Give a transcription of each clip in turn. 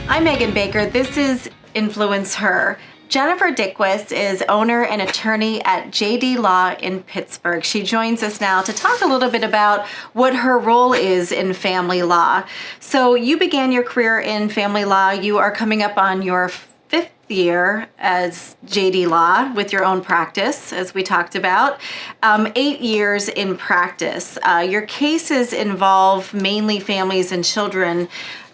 I'm Megan Baker. This is InfluenceHER. Jennifer Dickquist is owner and attorney at JD Law in Pittsburgh. She joins us now to talk a little bit about what her role is in family law. So you began your career in family law. You are coming up on your fifth year as JD Law with your own practice, as we talked about. 8 years in practice. Your cases involve mainly families and children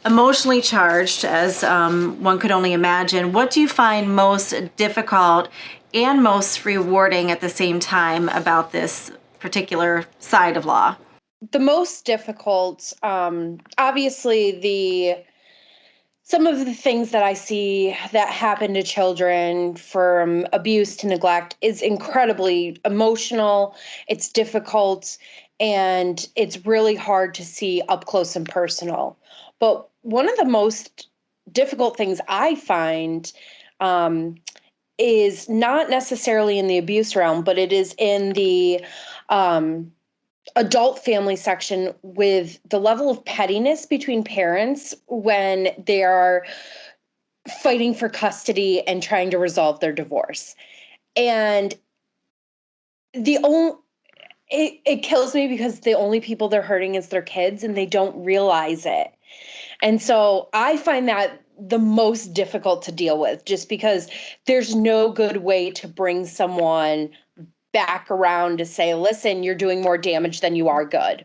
emotionally charged, as one could only imagine. What do you find most difficult and most rewarding at the same time about this particular side of law? The most difficult, obviously, some of the things that I see that happen to children from abuse to neglect is incredibly emotional. It's difficult, and it's really hard to see up close and personal. But one of the most difficult things I find is not necessarily in the abuse realm, but it is in the adult family section, with the level of pettiness between parents when they are fighting for custody and trying to resolve their divorce. And the only it kills me because the only people they're hurting is their kids, and they don't realize it. And so I find that the most difficult to deal with, just because there's no good way to bring someone back around to say, listen, you're doing more damage than you are good.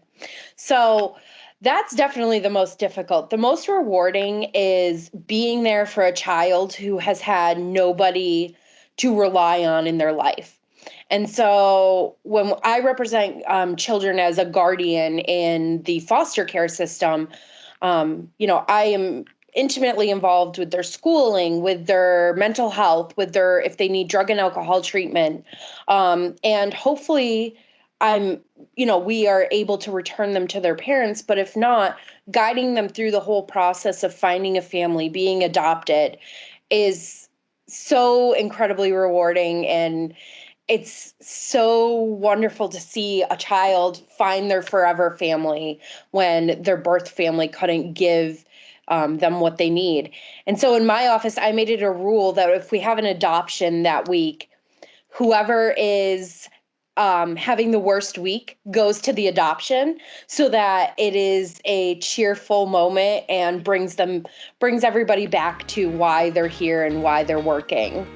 So that's definitely the most difficult. The most rewarding is being there for a child who has had nobody to rely on in their life. And so when I represent children as a guardian in the foster care system, I am intimately involved with their schooling, with their mental health, with their, if they need drug and alcohol treatment. And hopefully we are able to return them to their parents, but if not, guiding them through the whole process of finding a family, being adopted, is so incredibly rewarding. And it's so wonderful to see a child find their forever family when their birth family couldn't give them what they need. And so in my office, I made it a rule that if we have an adoption that week, whoever is having the worst week goes to the adoption, so that it is a cheerful moment and brings everybody back to why they're here and why they're working.